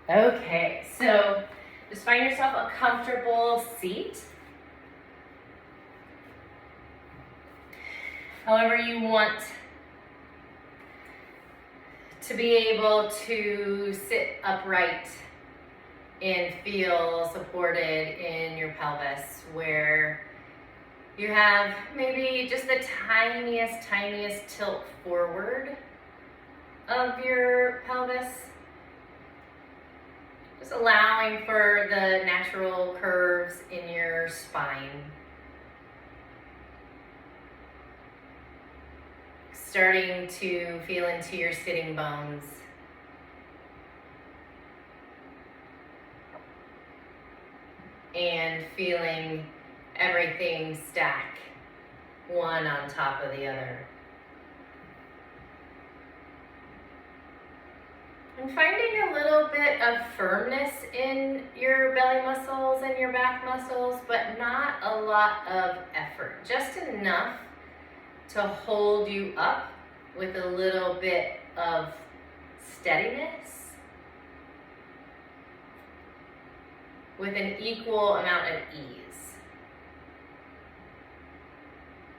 Okay, so just find yourself a comfortable seat. However you want to be able to sit upright and feel supported in your pelvis, where you have maybe just the tiniest tilt forward of your pelvis. Just allowing for the natural curves in your spine. Starting to feel into your sitting bones. And feeling everything stack one on top of the other. And finding a little bit of firmness in your belly muscles and your back muscles, but not a lot of effort. Just enough to hold you up with a little bit of steadiness, with an equal amount of ease.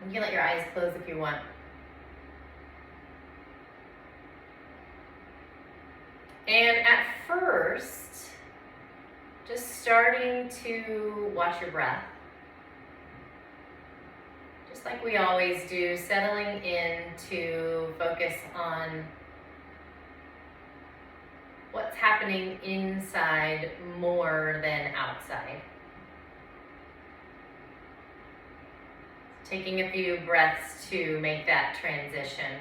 You can let your eyes close if you want. And at first, just starting to watch your breath. Just like we always do, settling in to focus on what's happening inside more than outside. Taking a few breaths to make that transition.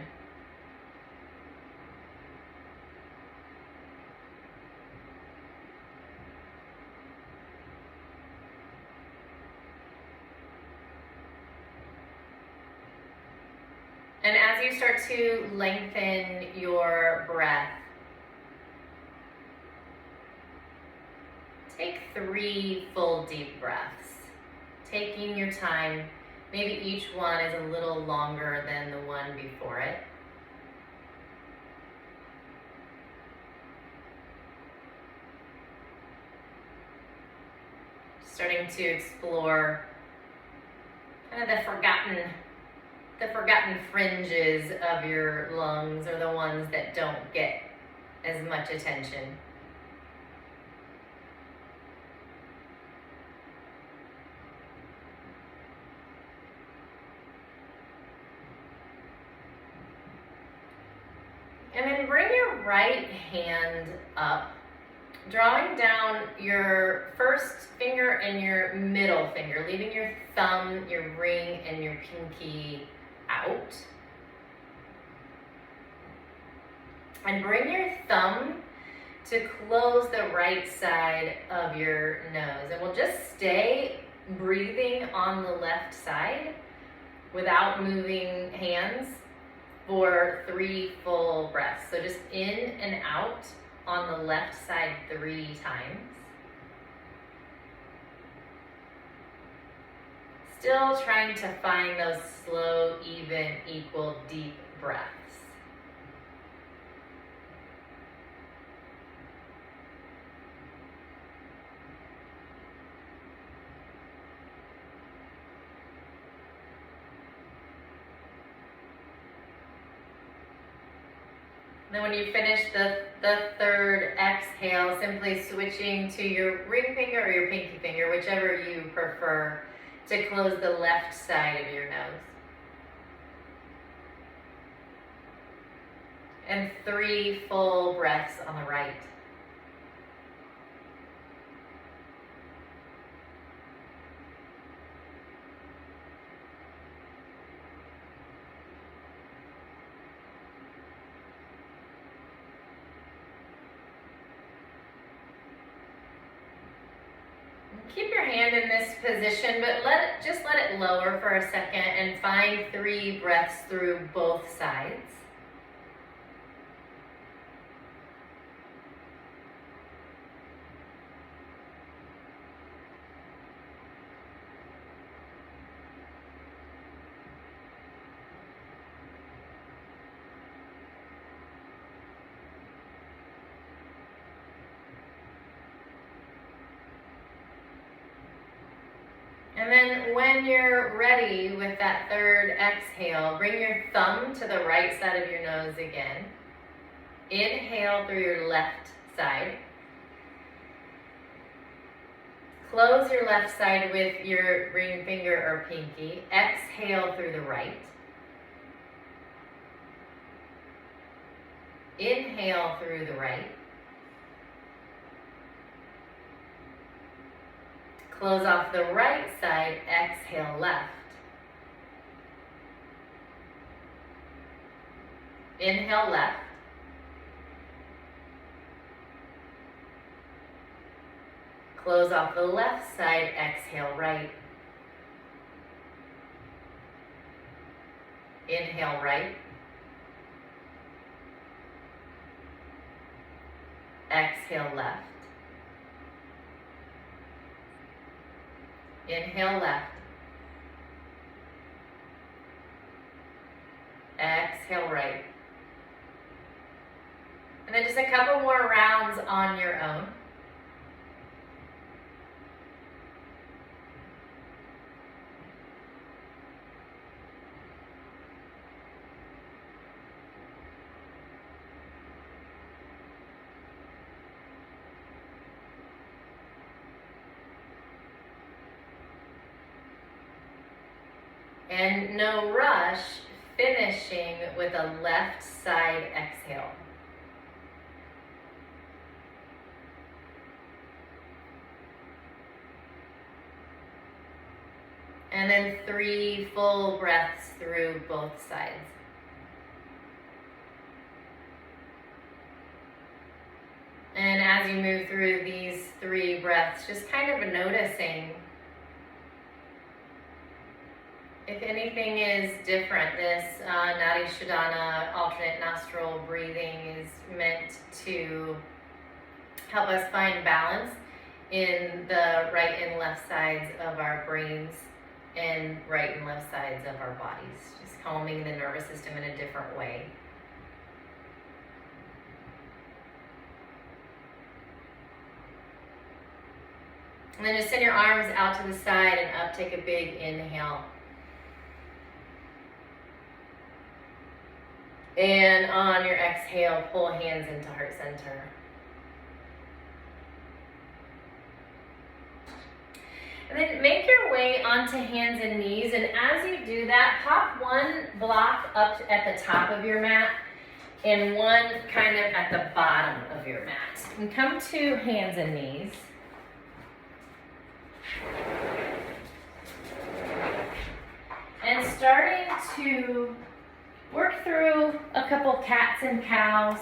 And as you start to lengthen your breath, take 3 full deep breaths, taking your time. Maybe each one is a little longer than the one before it. Starting to explore kind of the forgotten fringes of your lungs, or the ones that don't get as much attention. And then bring your right hand up, drawing down your first finger and your middle finger, leaving your thumb, your ring, and your pinky out. And bring your thumb to close the right side of your nose. And we'll just stay breathing on the left side without moving hands for 3 full breaths. So just in and out on the left side 3 times. Still trying to find those slow, even, equal, deep breaths. Then when you finish the 3rd exhale, simply switching to your ring finger or your pinky finger, whichever you prefer, to close the left side of your nose. And 3 full breaths on the right. Keep your hand in this position, but just let it lower for a second and find 3 breaths through both sides. And then when you're ready with that third exhale, bring your thumb to the right side of your nose again. Inhale through your left side. Close your left side with your ring finger or pinky. Exhale through the right. Inhale through the right. Close off the right side, exhale left. Inhale left. Close off the left side, exhale right. Inhale right. Exhale left. Inhale left. Exhale right. And then just a couple more rounds on your own. And no rush, finishing with a left side exhale. And then 3 full breaths through both sides. And as you move through these 3 breaths, just kind of noticing if anything is different. This Nadi Shodhana alternate nostril breathing is meant to help us find balance in the right and left sides of our brains and right and left sides of our bodies. Just calming the nervous system in a different way. And then just send your arms out to the side and up. Take a big inhale. And on your exhale, pull hands into heart center. And then make your way onto hands and knees. And as you do that, pop one block up at the top of your mat and one kind of at the bottom of your mat. And come to hands and knees. And starting to work through a couple cats and cows,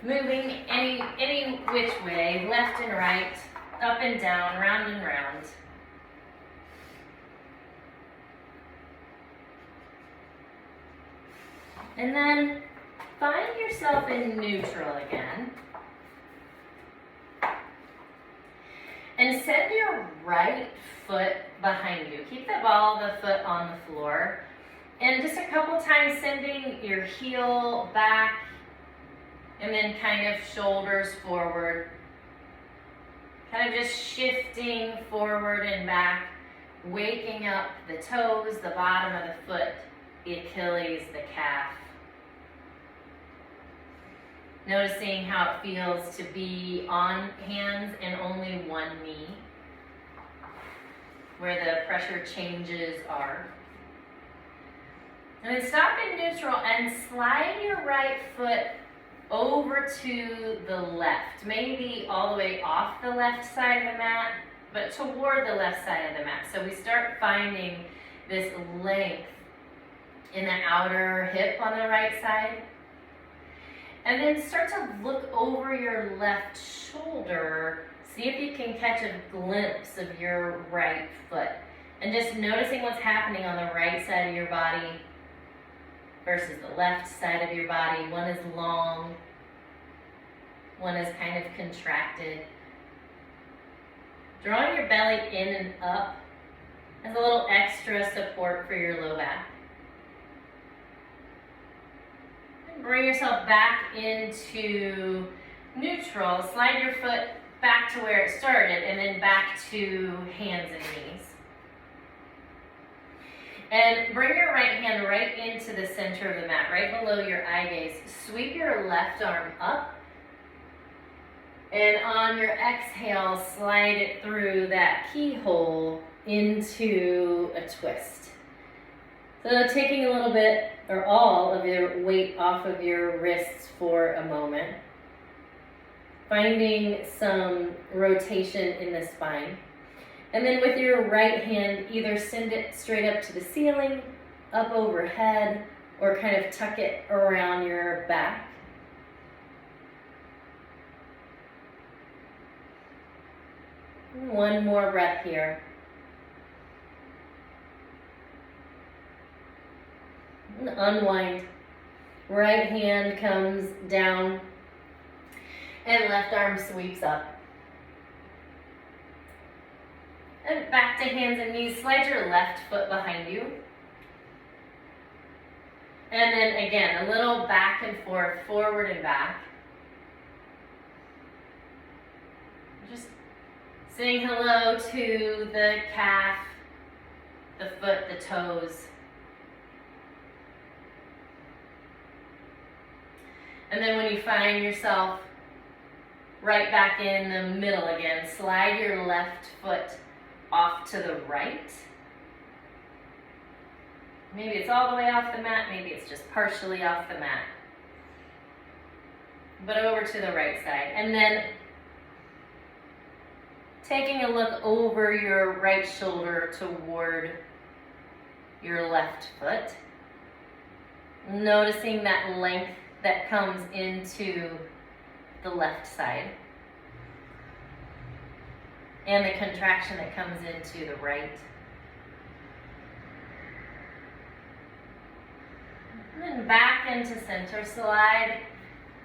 moving any which way, left and right, up and down, round and round. And then find yourself in neutral again. And send your right foot behind you. Keep the ball of the foot on the floor. And just a couple times sending your heel back and then kind of shoulders forward. Kind of just shifting forward and back, waking up the toes, the bottom of the foot, the Achilles, the calf. Noticing how it feels to be on hands and only one knee, where the pressure changes are. And then stop in neutral and slide your right foot over to the left, maybe all the way off the left side of the mat, but toward the left side of the mat. So we start finding this length in the outer hip on the right side. And then start to look over your left shoulder. See if you can catch a glimpse of your right foot. And just noticing what's happening on the right side of your body versus the left side of your body. One is long, one is kind of contracted. Drawing your belly in and up as a little extra support for your low back. And bring yourself back into neutral. Slide your foot back to where it started, and then back to hands and knees. And bring your right hand right into the center of the mat, right below your eye gaze. Sweep your left arm up, and on your exhale, slide it through that keyhole into a twist. So taking a little bit or all of your weight off of your wrists for a moment. Finding some rotation in the spine. And then with your right hand, either send it straight up to the ceiling, up overhead, or kind of tuck it around your back. One more breath here. Unwind. Right hand comes down and left arm sweeps up. And back to hands and knees. Slide your left foot behind you. And then again, a little back and forth, forward and back. Just saying hello to the calf, the foot, the toes. And then when you find yourself right back in the middle again, slide your left foot off to the right. Maybe it's all the way off the mat, maybe it's just partially off the mat. But over to the right side. And then taking a look over your right shoulder toward your left foot. Noticing that length that comes into the left side. And the contraction that comes into the right. And then back into center, slide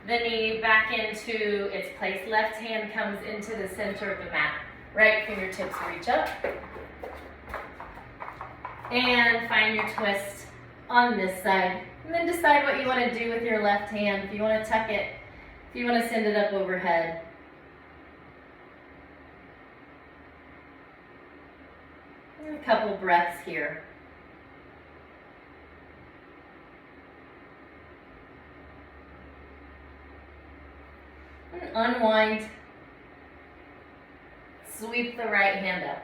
the knee back into its place. Left hand comes into the center of the mat. Right fingertips reach up. And find your twist on this side. And then decide what you want to do with your left hand. If you want to tuck it, if you want to send it up overhead. And a couple breaths here. And unwind. Sweep the right hand up.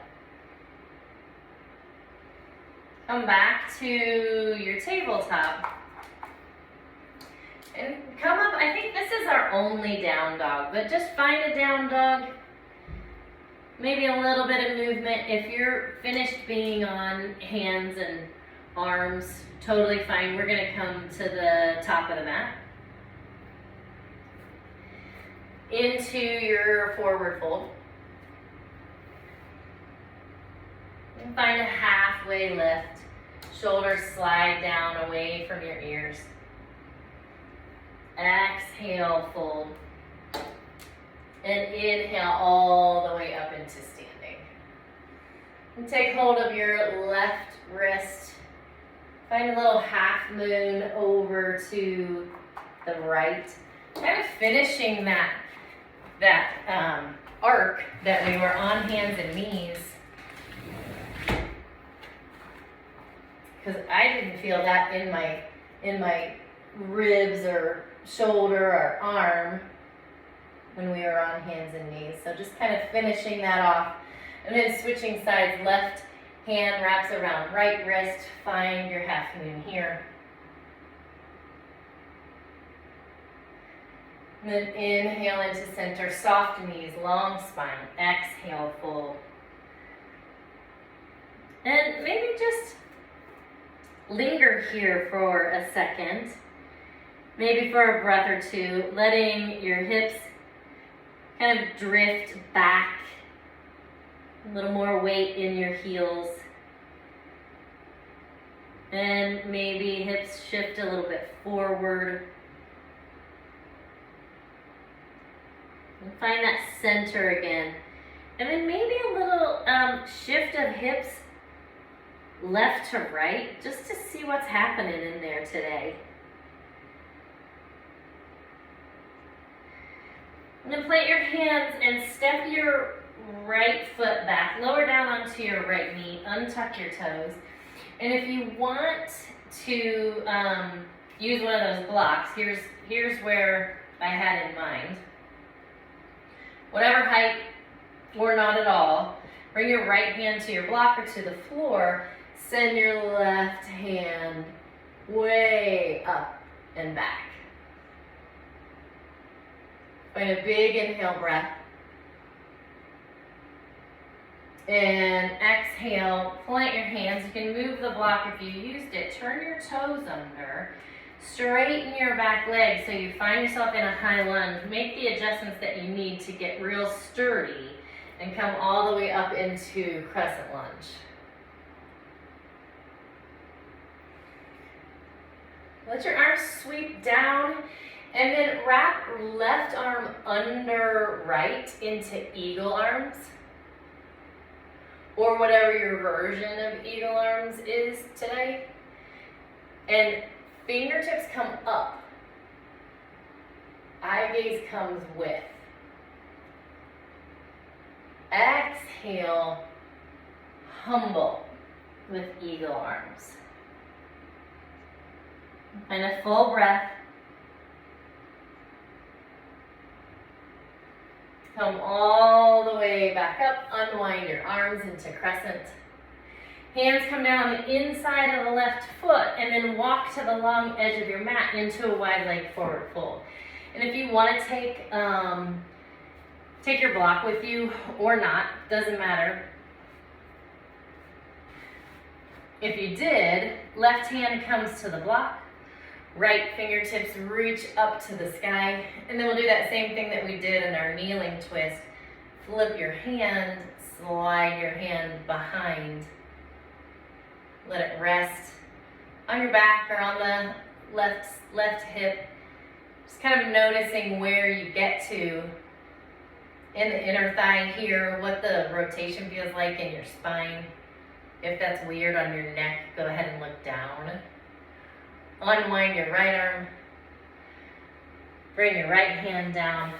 Come back to your tabletop. And come up, I think this is our only down dog, but just find a down dog. Maybe a little bit of movement. If you're finished being on hands and arms, totally fine. We're gonna come to the top of the mat. Into your forward fold. And find a halfway lift. Shoulders slide down away from your ears. Exhale, fold. And inhale all the way up into standing. And take hold of your left wrist. Find a little half moon over to the right. Kind of finishing that arc that we were on hands and knees. Because I didn't feel that in my ribs or shoulder or arm when we were on hands and knees. So just kind of finishing that off. And then switching sides, left hand wraps around right wrist. Find your half moon here. And then inhale into center, soft knees, long spine. Exhale, fold. And maybe just linger here for a second. Maybe for a breath or two, letting your hips kind of drift back. A little more weight in your heels. And maybe hips shift a little bit forward. And find that center again. And then maybe a little shift of hips left to right, just to see what's happening in there today. And then plant your hands and step your right foot back. Lower down onto your right knee. Untuck your toes. And if you want to use one of those blocks, here's where I had in mind. Whatever height or not at all, bring your right hand to your block or to the floor. Send your left hand way up and back. Find a big inhale breath. And exhale, plant your hands. You can move the block if you used it. Turn your toes under. Straighten your back leg so you find yourself in a high lunge. Make the adjustments that you need to get real sturdy and come all the way up into crescent lunge. Let your arms sweep down and then wrap left arm under right into eagle arms, or whatever your version of eagle arms is today. And fingertips come up. Eye gaze comes with. Exhale, humble with eagle arms. And a full breath. Come all the way back up, unwind your arms into crescent. Hands come down on the inside of the left foot and then walk to the long edge of your mat into a wide leg forward fold. And if you want to take your block with you or not, doesn't matter. If you did, left hand comes to the block, right fingertips reach up to the sky, and then we'll do that same thing that we did in our kneeling twist. Flip your hand, slide your hand behind. Let it rest on your back or on the left hip. Just kind of noticing where you get to in the inner thigh here, what the rotation feels like in your spine. If that's weird on your neck, go ahead and look down. Unwind your right arm. Bring your right hand down.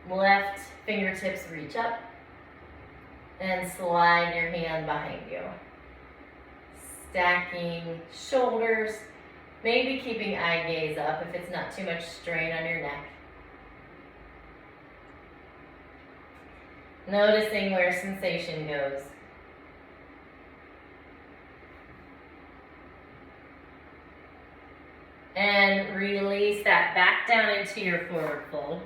Left fingertips reach up. And slide your hand behind you. Stacking shoulders. Maybe keeping eye gaze up if it's not too much strain on your neck. Noticing where sensation goes. And release that back down into your forward fold.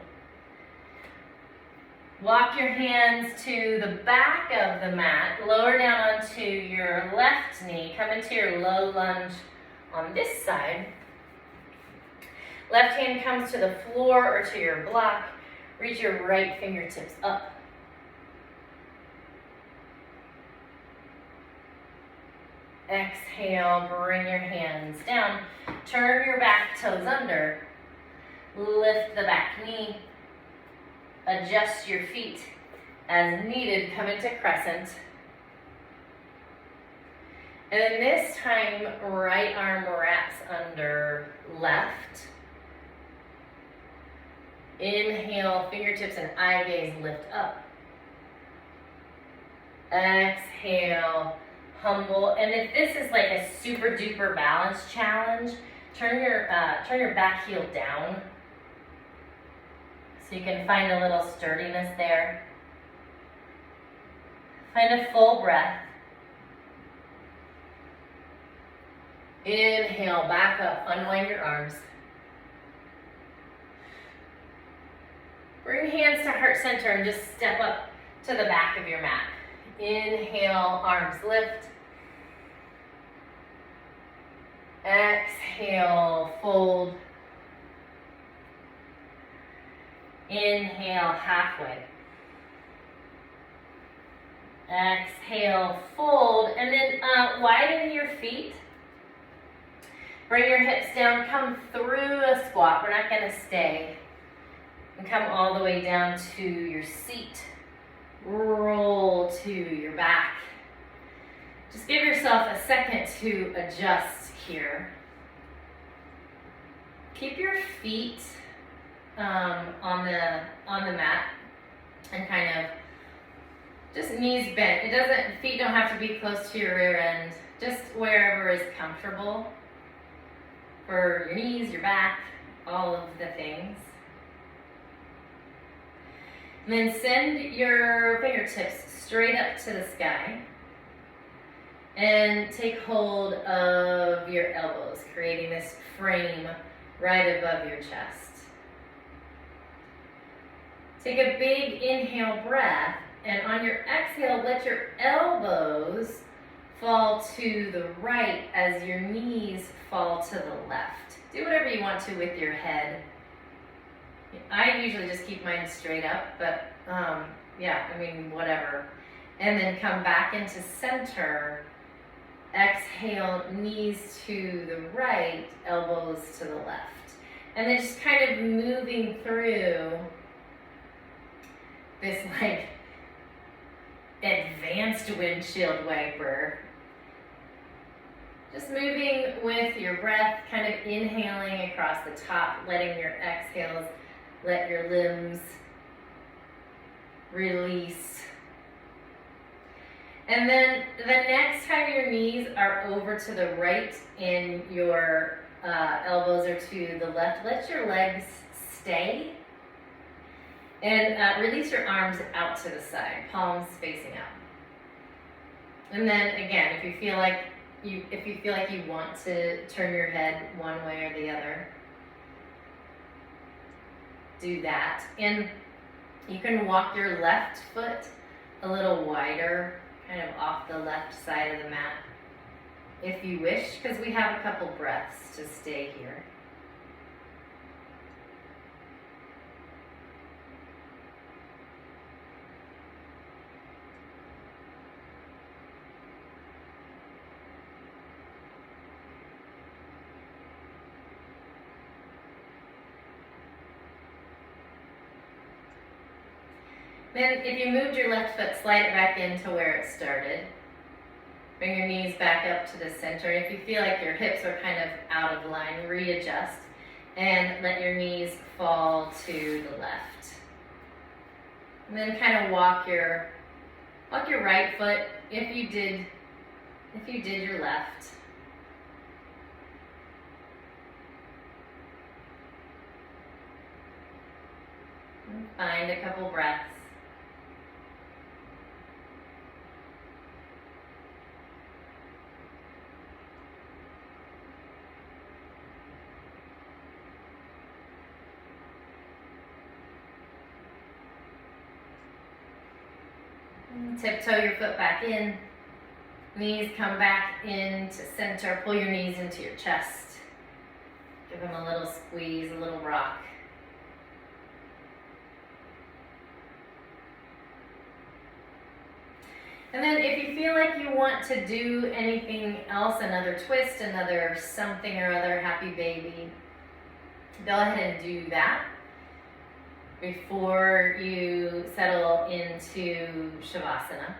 Walk your hands to the back of the mat. Lower down onto your left knee. Come into your low lunge on this side. Left hand comes to the floor or to your block. Reach your right fingertips up. Exhale, bring your hands down. Turn your back toes under. Lift the back knee. Adjust your feet as needed. Come into crescent. And then this time, right arm wraps under left. Inhale, fingertips and eye gaze lift up. Exhale, humble. And if this is like a super duper balance challenge, turn your back heel down so you can find a little sturdiness there. Find a full breath. Inhale, back up, unwind your arms. Bring hands to heart center and just step up to the back of your mat. Inhale, arms lift. Exhale, fold. Inhale, halfway. Exhale, fold, and then widen your feet. Bring your hips down, come through a squat. We're not going to stay. And come all the way down to your seat. Roll to your back. Just give yourself a second to adjust here. Keep your feet on the mat and kind of just knees bent. Feet don't have to be close to your rear end, just wherever is comfortable for your knees, your back, all of the things. And then send your fingertips straight up to the sky and take hold of your elbows, creating this frame right above your chest. Take a big inhale breath, and on your exhale, let your elbows fall to the right as your knees fall to the left. Do whatever you want to with your head. I usually just keep mine straight up, but yeah, I mean, whatever. And then come back into center. Exhale, knees to the right, elbows to the left. And then just kind of moving through this like advanced windshield wiper. Just moving with your breath, kind of inhaling across the top, letting your exhales, let your limbs release. And then the next time your knees are over to the right and your elbows are to the left, let your legs stay. And release your arms out to the side, palms facing out. And then again, if you feel like you want to turn your head one way or the other, do that. And you can walk your left foot a little wider, kind of off the left side of the mat, if you wish, because we have a couple breaths to stay here. Then if you moved your left foot, slide it back into where it started. Bring your knees back up to the center. If you feel like your hips are kind of out of line, readjust and let your knees fall to the left. And then kind of walk your right foot if you did your left. And find a couple breaths. Tiptoe your foot back in. Knees come back into center. Pull your knees into your chest. Give them a little squeeze, a little rock. And then if you feel like you want to do anything else, another twist, another something or other, happy baby, go ahead and do that before you settle into Shavasana.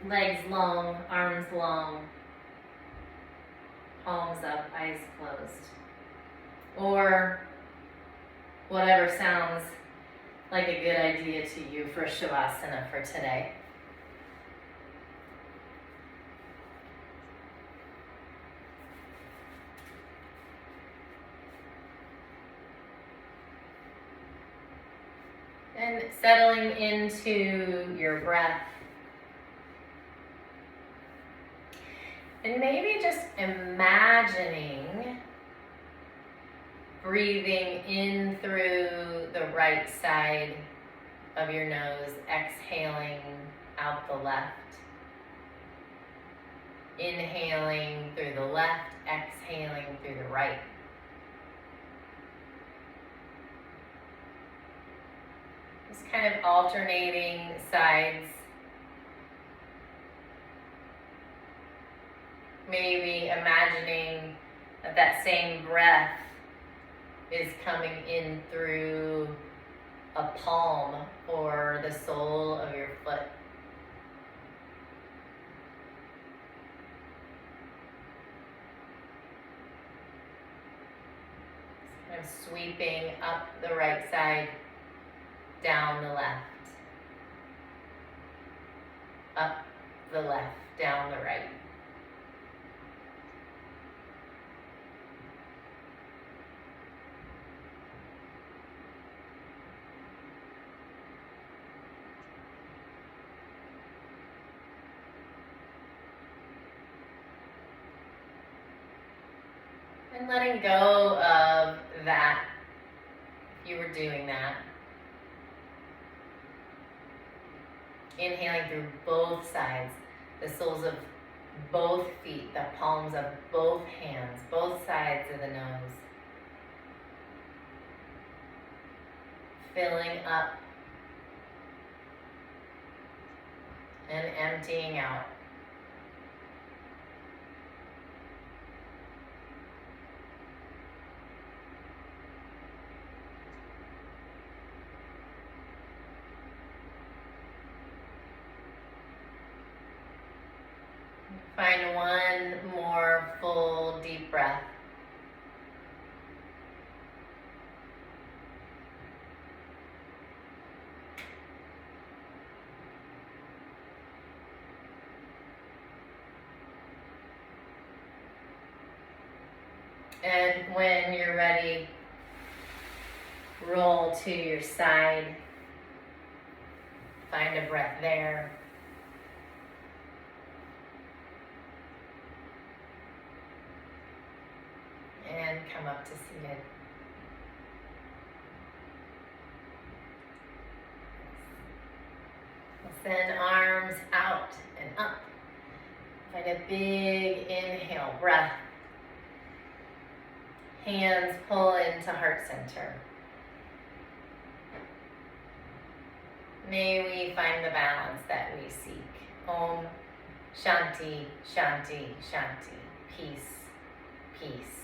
Legs long, arms long, palms up, eyes closed. Or whatever sounds like a good idea to you for Shavasana for today. And settling into your breath. And maybe just imagining breathing in through the right side of your nose, exhaling out the left. Inhaling through the left, exhaling through the right. Just kind of alternating sides. Maybe imagining that same breath is coming in through a palm or the sole of your foot. Just kind sweeping up the right side, down the left. Up the left, down the right. And letting go of that, if you were doing that. Inhaling through both sides, the soles of both feet, the palms of both hands, both sides of the nose. Filling up and emptying out. Find one more full deep breath. And when you're ready, roll to your side. Find a breath there. And come up to seated. Send arms out and up. Find a big inhale, breath. Hands pull into heart center. May we find the balance that we seek. Om Shanti, Shanti, Shanti. Peace, peace.